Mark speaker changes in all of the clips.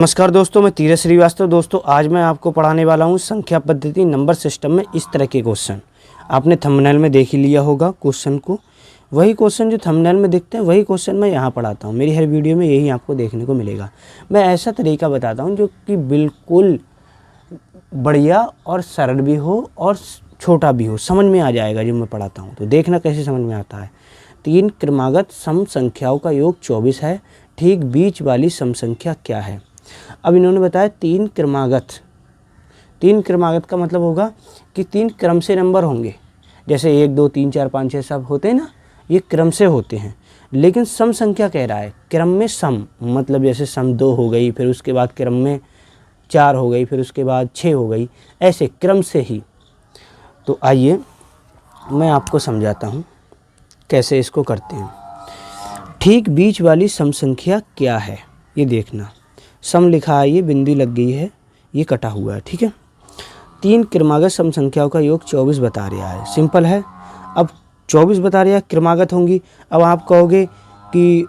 Speaker 1: नमस्कार दोस्तों, मैं धीरज श्रीवास्तव। दोस्तों आज मैं आपको पढ़ाने वाला हूं संख्या पद्धति नंबर सिस्टम में इस तरह के क्वेश्चन। आपने थंबनेल में देख ही लिया होगा क्वेश्चन को। वही क्वेश्चन जो थंबनेल में दिखते हैं वही क्वेश्चन मैं यहाँ पढ़ाता हूँ। मेरी हर वीडियो में यही आपको देखने को मिलेगा। मैं ऐसा तरीका बताता हूँ जो कि बिल्कुल बढ़िया और सरल भी हो और छोटा भी हो, समझ में आ जाएगा जो मैं पढ़ाता हूँ। तो देखना कैसे समझ में आता है। 3 क्रमागत सम संख्याओं का योग 24 है, ठीक बीच वाली सम संख्या क्या है। अब इन्होंने बताया 3 क्रमागत का मतलब होगा कि 3 क्रम से नंबर होंगे। जैसे 1 2 3 4 5 6 सब होते हैं ना, ये क्रम से होते हैं। लेकिन सम संख्या कह रहा है, क्रम में सम, मतलब जैसे सम 2 हो गई, फिर उसके बाद क्रम में 4 हो गई, फिर उसके बाद 6 हो गई, ऐसे क्रम से ही। तो आइए मैं आपको समझाता हूँ कैसे इसको करते हैं। ठीक बीच वाली सम संख्या क्या है, ये देखना। सम लिखा है, ये बिंदी लग गई है, ये कटा हुआ है, ठीक है। 3 क्रमागत सम संख्याओं का योग 24 बता रहा है। सिंपल है। अब 24 बता रहा है, क्रमागत होंगी। अब आप कहोगे कि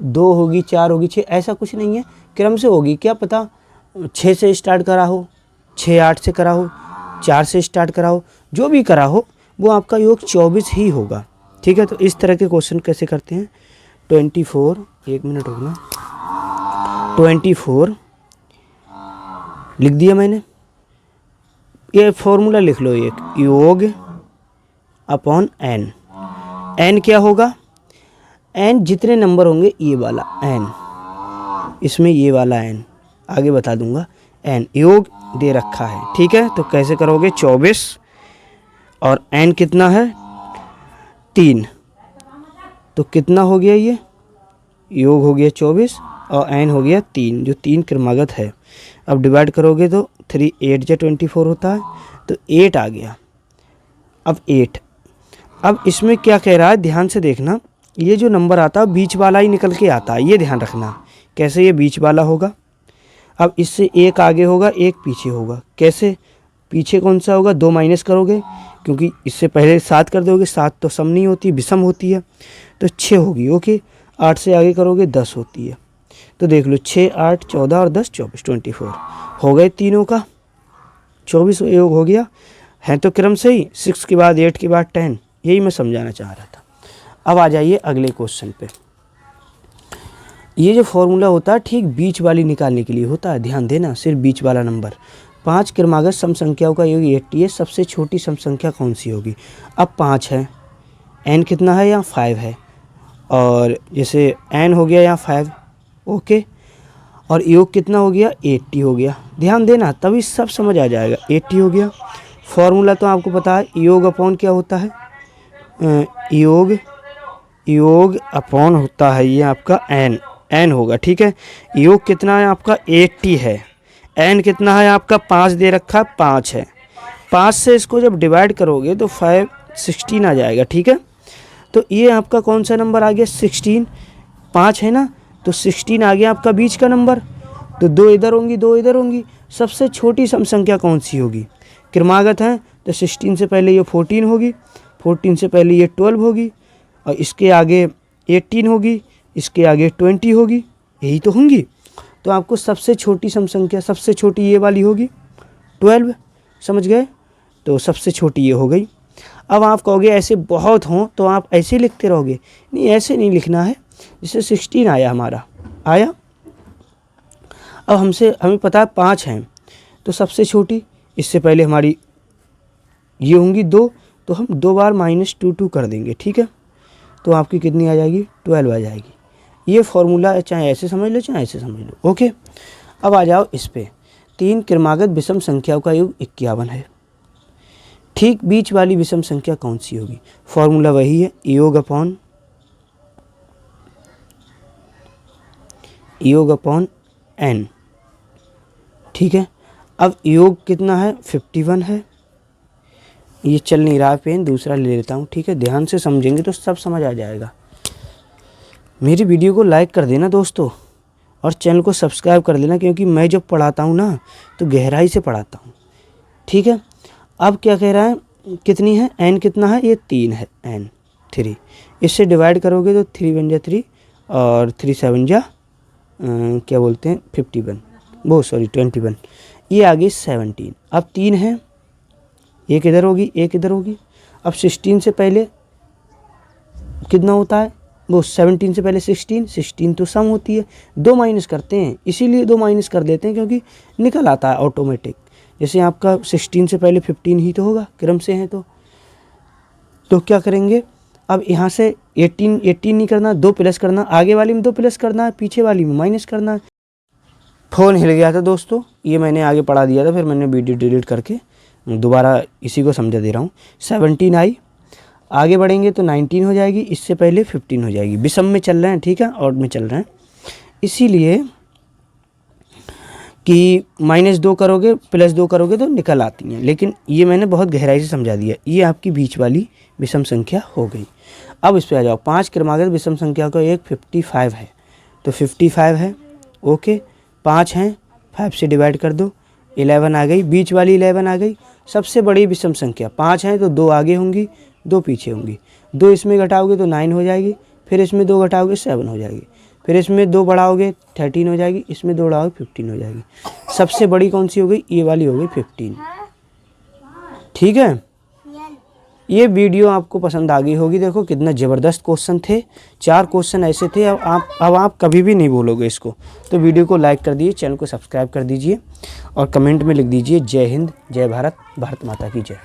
Speaker 1: 2 होगी, 4 होगी, 6, ऐसा कुछ नहीं है, क्रम से होगी। क्या पता 6 से स्टार्ट करा हो, 6 8 से करा हो, 4 से स्टार्ट करा हो, जो भी करा हो वो आपका योग 24 ही होगा, ठीक है। तो इस तरह के क्वेश्चन कैसे करते हैं। 24, एक मिनट रुकना, 24 लिख दिया मैंने। ये फॉर्मूला लिख लो, एक योग अपॉन एन। एन क्या होगा, एन जितने नंबर होंगे ये वाला एन, इसमें ये वाला एन आगे बता दूंगा। एन योग दे रखा है, ठीक है। तो कैसे करोगे, 24 और एन कितना है 3, तो कितना हो गया, ये योग हो गया 24 और एन हो गया 3, जो 3 क्रमागत है। अब डिवाइड करोगे तो 3 8 जा 24 होता है, तो 8 आ गया। अब 8, अब इसमें क्या कह रहा है, ध्यान से देखना। ये जो नंबर आता है बीच वाला ही निकल के आता है, ये ध्यान रखना। कैसे ये बीच वाला होगा। अब इससे एक आगे होगा, एक पीछे होगा। कैसे, पीछे कौन सा होगा, 2 माइनस करोगे, क्योंकि इससे पहले 7 कर दोगे। 7 तो सम नहीं होती, विषम होती है, तो 6 होगी। ओके, 8 से आगे करोगे 10 होती है। तो देख लो 6 8 14 और 10 24, 24 हो गए। तीनों का 24 योग हो गया है, तो क्रम से ही 6 के बाद 8 के बाद 10, यही मैं समझाना चाह रहा था। अब आ जाइए अगले क्वेश्चन पे। ये जो फॉर्मूला होता है ठीक बीच वाली निकालने के लिए होता है, ध्यान देना, सिर्फ बीच वाला नंबर। 5 क्रमागत सम संख्याओं का योग 80 है, सबसे छोटी सम संख्या कौन सी होगी। अब 5 है, एन कितना है, यहाँ 5 है, और जैसे एन हो गया यहाँ 5, ओके, और योग कितना हो गया 80 हो गया। ध्यान देना, तभी सब समझ आ जाएगा। 80 हो गया। फॉर्मूला तो आपको पता है, योग अपॉन क्या होता है, योग अपॉन होता है ये आपका एन होगा, ठीक है। योग कितना है आपका 80 है, एन कितना है आपका 5 दे रखा है, 5 है। 5 से इसको जब डिवाइड करोगे तो 5 16 आ जाएगा, ठीक है। तो ये आपका कौन सा नंबर आ गया 16, 5 है ना, तो 16 आ गया आपका बीच का नंबर। तो 2 इधर होंगी, 2 इधर होंगी। सबसे छोटी सम संख्या कौन सी होगी, क्रमागत है, तो 16 से पहले ये 14 होगी, 14 से पहले ये 12 होगी, और इसके आगे 18 होगी, इसके आगे 20 होगी, यही तो होंगी। तो आपको सबसे छोटी सम संख्या, सबसे छोटी ये वाली होगी 12, समझ गए। तो सबसे छोटी ये हो गई। अब आप कहोगे ऐसे बहुत हों तो आप ऐसे लिखते रहोगे, नहीं ऐसे नहीं लिखना है। जैसे 16 आया, हमारा आया। अब हमें पता है 5 हैं, तो सबसे छोटी, इससे पहले हमारी ये होंगी 2, तो हम 2 बार -2 कर देंगे, ठीक है। तो आपकी कितनी आ जाएगी, 12 आ जाएगी। ये फॉर्मूला चाहे ऐसे समझ लो चाहे ऐसे समझ लो, ओके। अब आ जाओ इस पे। 3 क्रमागत विषम संख्याओं का योग 51 है, ठीक बीच वाली विषम संख्या कौन सी होगी। फॉर्मूला वही है, योग अपॉन एन, ठीक है। अब योग कितना है 51 है। ये चल नहीं रहा पेन, दूसरा ले लेता हूँ, ठीक है। ध्यान से समझेंगे तो सब समझ आ जाएगा। मेरी वीडियो को लाइक कर देना दोस्तों, और चैनल को सब्सक्राइब कर देना, क्योंकि मैं जब पढ़ाता हूँ ना तो गहराई से पढ़ाता हूँ, ठीक है। अब क्या कह रहा है, कितनी है एन, कितना है ये 3 है, एन 3। इससे डिवाइड करोगे तो 3 1 जा 3 और 3 7 जा क्या बोलते हैं 51, वो सॉरी 21, ये आ गई 17। अब 3 है, एक इधर होगी एक इधर होगी। अब 16 से पहले कितना होता है, वो 17 से पहले 16 तो सम होती है, 2 माइनस करते हैं, इसीलिए 2 माइनस कर देते हैं क्योंकि निकल आता है ऑटोमेटिक। जैसे आपका 16 से पहले 15 ही तो होगा क्रम से है तो क्या करेंगे, अब यहाँ से 18 नहीं करना, 2 प्लस करना, आगे वाली में 2 प्लस करना है, पीछे वाली में माइनस करना है। फ़ोन हिल गया था दोस्तों, ये मैंने आगे पढ़ा दिया था, फिर मैंने वीडियो डिलीट करके दोबारा इसी को समझा दे रहा हूँ। 17 आई, आगे बढ़ेंगे तो 19 हो जाएगी, इससे पहले 15 हो जाएगी। विषम में चल रहे हैं, ठीक है, और में चल रहे हैं, इसीलिए कि -2 करोगे +2 करोगे तो निकल आती हैं, लेकिन ये मैंने बहुत गहराई से समझा दिया। ये आपकी बीच वाली विषम संख्या हो गई। अब इस पे आ जाओ, 5 क्रमागत विषम संख्या का एक 55 है, तो 55 है, ओके, 5 हैं, 5 से डिवाइड कर दो, 11 आ गई, बीच वाली 11 आ गई। सबसे बड़ी विषम संख्या 5 है तो 2 आगे होंगी 2 पीछे होंगी, 2 इसमें घटाओगे तो 9 हो जाएगी, फिर इसमें 2 घटाओगे 7 हो जाएगी, फिर इसमें 2 बढ़ाओगे 13 हो जाएगी, इसमें 2 बढ़ाओगे 15 हो जाएगी। सबसे बड़ी कौन सी हो गई, ये वाली हो गई 15, ठीक है। ये वीडियो आपको पसंद आ गई होगी। देखो कितना ज़बरदस्त क्वेश्चन थे, 4 क्वेश्चन ऐसे थे। अब आप कभी भी नहीं भूलोगे इसको। तो वीडियो को लाइक कर दीजिए, चैनल को सब्सक्राइब कर दीजिए और कमेंट में लिख दीजिए जय हिंद, जय भारत, भारत माता की जय।